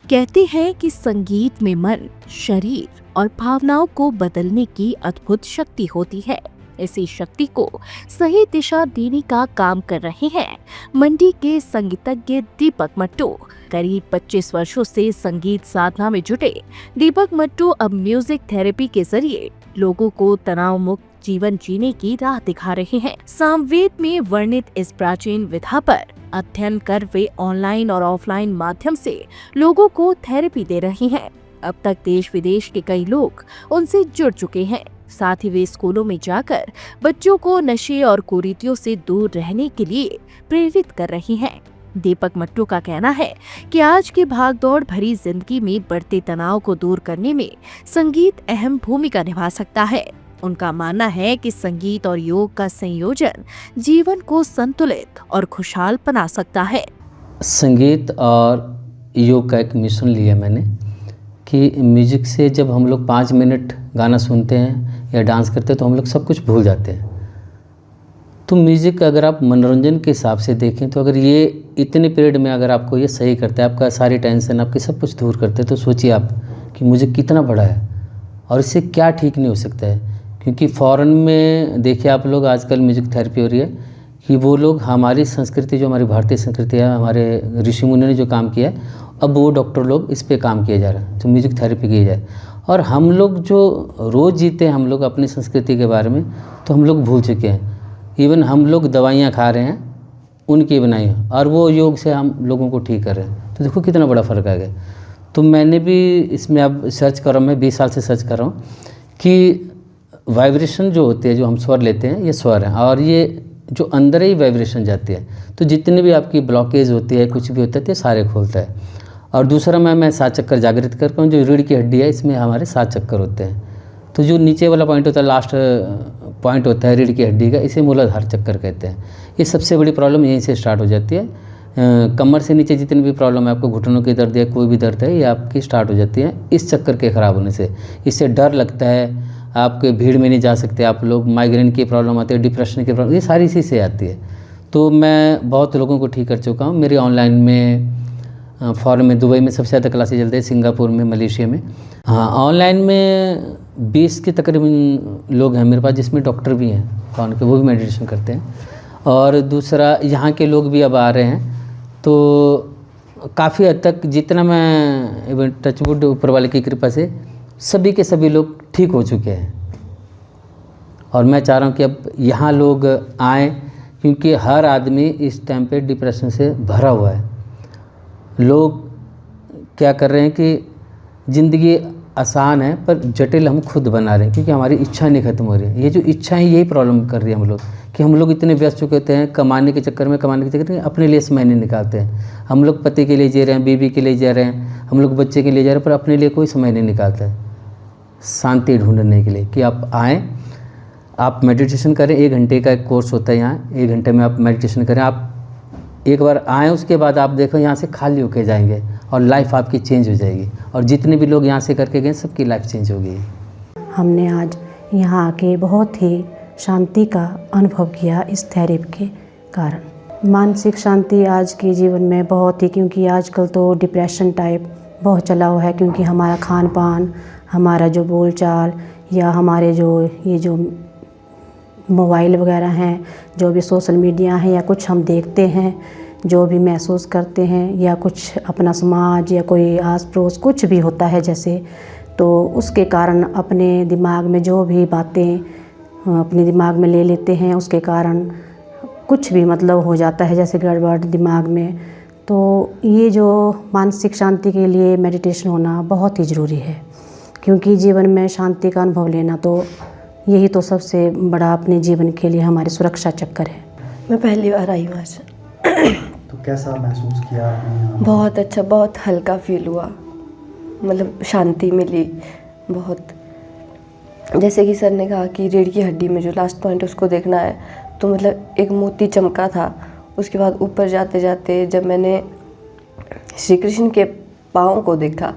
कहते हैं कि संगीत में मन, शरीर और भावनाओं को बदलने की अद्भुत शक्ति होती है। इसी शक्ति को सही दिशा देने का काम कर रहे हैं मंडी के संगीतज्ञ दीपक मट्टू। करीब 25 वर्षों से संगीत साधना में जुटे दीपक मट्टू अब म्यूजिक थेरेपी के जरिए लोगों को तनाव मुक्त जीवन जीने की राह दिखा रहे हैं। सामवेद में वर्णित इस प्राचीन विधा पर अध्ययन कर वे ऑनलाइन और ऑफलाइन माध्यम से लोगों को थेरेपी दे रहे हैं। अब तक देश विदेश के कई लोग उनसे जुड़ चुके हैं। साथ ही वे स्कूलों में जाकर बच्चों को नशे और कुरीतियों से दूर रहने के लिए प्रेरित कर रही हैं। दीपक मट्टू का कहना है कि आज की भागदौड़ भरी जिंदगी में बढ़ते तनाव को दूर करने में संगीत अहम भूमिका निभा सकता है। उनका मानना है कि संगीत और योग का संयोजन जीवन को संतुलित और खुशहाल बना सकता है। संगीत और योग का एक मिशन लिया मैंने कि म्यूजिक से जब हम लोग 5 मिनट गाना सुनते हैं या डांस करते हैं तो हम लोग सब कुछ भूल जाते हैं। तो म्यूजिक अगर आप मनोरंजन के हिसाब से देखें तो अगर ये इतने पीरियड में अगर आपको ये सही करता है, आपका सारी टेंशन आपकी सब कुछ दूर करते हैं, तो सोचिए आप कि म्यूजिक कितना बड़ा है और इससे क्या ठीक नहीं हो सकता है। क्योंकि फ़ॉरेन में देखिए आप लोग, आजकल म्यूजिक थेरेपी हो रही है कि वो लोग हमारी संस्कृति, जो हमारी भारतीय संस्कृति है, हमारे ऋषि मुनि ने जो काम किया है, अब वो डॉक्टर लोग इस पे काम किया जा रहा है, तो म्यूजिक थेरेपी की जाए। और हम लोग जो रोज़ जीते हैं हम लोग अपनी संस्कृति के बारे में, तो हम लोग भूल चुके हैं। इवन हम लोग दवाइयाँ खा रहे हैं उनकी बनाई, और वो योग से हम लोगों को ठीक कर रहे हैं। तो देखो कितना बड़ा फ़र्क आ गया। तो मैंने भी इसमें अब सर्च कर रहा हूँ, मैं 20 साल से सर्च कर रहा हूँ कि वाइब्रेशन जो होती है, जो हम स्वर लेते हैं, ये स्वर हैं, और ये जो अंदर ही वाइब्रेशन जाती है, तो जितनी भी आपकी ब्लॉकेज होती है, कुछ भी होता है, तो सारे खोलता है। और दूसरा मैं 7 चक्कर जागृत करता हूँ। जो रीढ़ की हड्डी है, इसमें हमारे 7 चक्कर होते हैं। तो जो नीचे वाला पॉइंट होता है, लास्ट पॉइंट होता है रीढ़ की हड्डी का, इसे मूलाधार चक्कर कहते हैं। ये सबसे बड़ी प्रॉब्लम यहीं से स्टार्ट हो जाती है। कमर से नीचे जितनी भी प्रॉब्लम है, आपको घुटनों की दर्द या कोई भी दर्द है, ये आपकी स्टार्ट हो जाती है इस चक्कर के ख़राब होने से। इससे डर लगता है, आपके भीड़ में नहीं जा सकते आप लोग, माइग्रेन की प्रॉब्लम आती है, डिप्रेशन की प्रॉब्लम, ये सारी इसी से आती है। तो मैं बहुत लोगों को ठीक कर चुका हूँ। मेरी ऑनलाइन में, फॉरेन में, दुबई में सबसे ज़्यादा क्लासेज चलते हैं, सिंगापुर में, मलेशिया में। हाँ, ऑनलाइन में 20 के तकरीबन लोग हैं मेरे पास, जिसमें डॉक्टर भी हैं फॉरेन के, वो भी मेडिटेशन करते हैं। और दूसरा, यहाँ के लोग भी अब आ रहे हैं। तो काफ़ी हद तक जितना मैं टचवुड ऊपर वाले की कृपा से सभी के सभी लोग ठीक हो चुके हैं। और मैं चाह रहा हूँ कि अब यहाँ लोग आएँ, क्योंकि हर आदमी इस टाइम पे डिप्रेशन से भरा हुआ है। लोग क्या कर रहे हैं कि ज़िंदगी आसान है पर जटिल हम खुद बना रहे हैं, क्योंकि हमारी इच्छा नहीं ख़त्म हो रही है। ये जो इच्छा है, यही प्रॉब्लम कर रही है हम लोग, कि हम लोग इतने व्यस्त चुके होते हैं कमाने के चक्कर में अपने लिए समय नहीं निकालते हैं। हम लोग पति के लिए जी रहे हैं, बीवी के लिए जी रहे हैं, हम लोग बच्चे के लिए जा रहे हैं, पर अपने लिए कोई समय नहीं निकालते हैं शांति ढूंढने के लिए। कि आप आएँ, आप मेडिटेशन करें। 1 घंटे का एक कोर्स होता है यहाँ, 1 घंटे में आप मेडिटेशन करें। आप एक बार आएँ, उसके बाद आप देखो यहाँ से खाली होके जाएंगे और लाइफ आपकी चेंज हो जाएगी। और जितने भी लोग यहाँ से करके गए, सबकी लाइफ चेंज हो गई। हमने आज यहाँ आके बहुत ही शांति का अनुभव किया इस थेरेपी के कारण। मानसिक शांति आज के जीवन में बहुत ही, क्योंकि आजकल तो डिप्रेशन टाइप बहुत चला हुआ है, क्योंकि हमारा खान पान, हमारा जो बोलचाल, या हमारे जो मोबाइल वगैरह हैं, जो भी सोशल मीडिया है, या कुछ हम देखते हैं, जो भी महसूस करते हैं, या कुछ अपना समाज या कोई आस पड़ोस कुछ भी होता है जैसे, तो उसके कारण अपने दिमाग में जो भी बातें अपने दिमाग में ले लेते हैं, उसके कारण कुछ भी मतलब हो जाता है जैसे गड़बड़ दिमाग में। तो ये जो मानसिक शांति के लिए मेडिटेशन होना बहुत ही ज़रूरी है, क्योंकि जीवन में शांति का अनुभव लेना तो यही तो सबसे बड़ा अपने जीवन के लिए हमारी सुरक्षा चक्कर है। मैं पहली बार आई हूँ आज। तो कैसा महसूस किया आपने? बहुत अच्छा, बहुत हल्का फील हुआ, मतलब शांति मिली बहुत। जैसे कि सर ने कहा कि रीढ़ की हड्डी में जो लास्ट पॉइंट उसको देखना है, तो मतलब एक मोती चमका था। उसके बाद ऊपर जाते जाते जब मैंने श्री कृष्ण के पाँव को देखा,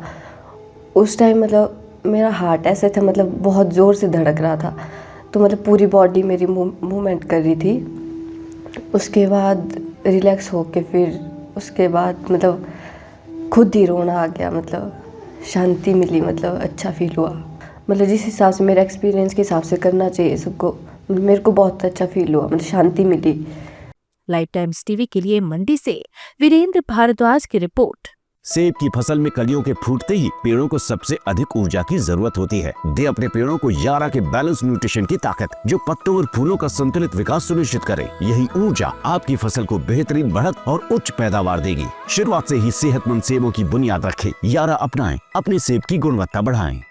उस टाइम मतलब मेरा हार्ट ऐसे था, मतलब बहुत ज़ोर से धड़क रहा था। तो मतलब पूरी बॉडी मेरी मूवमेंट कर रही थी। उसके बाद रिलैक्स होके फिर उसके बाद मतलब खुद ही रोना आ गया, मतलब शांति मिली, मतलब अच्छा फील हुआ। मतलब जिस हिसाब से मेरा एक्सपीरियंस के हिसाब से करना चाहिए सबको, मेरे को बहुत अच्छा फील हुआ, मतलब शांति मिली। लाइफ टाइम्स टीवी के लिए मंडी से वीरेंद्र भारद्वाज की रिपोर्ट। सेब की फसल में कलियों के फूटते ही पेड़ों को सबसे अधिक ऊर्जा की जरूरत होती है। दे अपने पेड़ों को यारा के बैलेंस न्यूट्रिशन की ताकत, जो पत्तों और फूलों का संतुलित विकास सुनिश्चित करे। यही ऊर्जा आपकी फसल को बेहतरीन बढ़त और उच्च पैदावार देगी। शुरुआत से ही सेहतमंद सेबों की बुनियाद रखें। यारा अपनाएं, अपने सेब की गुणवत्ता बढ़ाएं।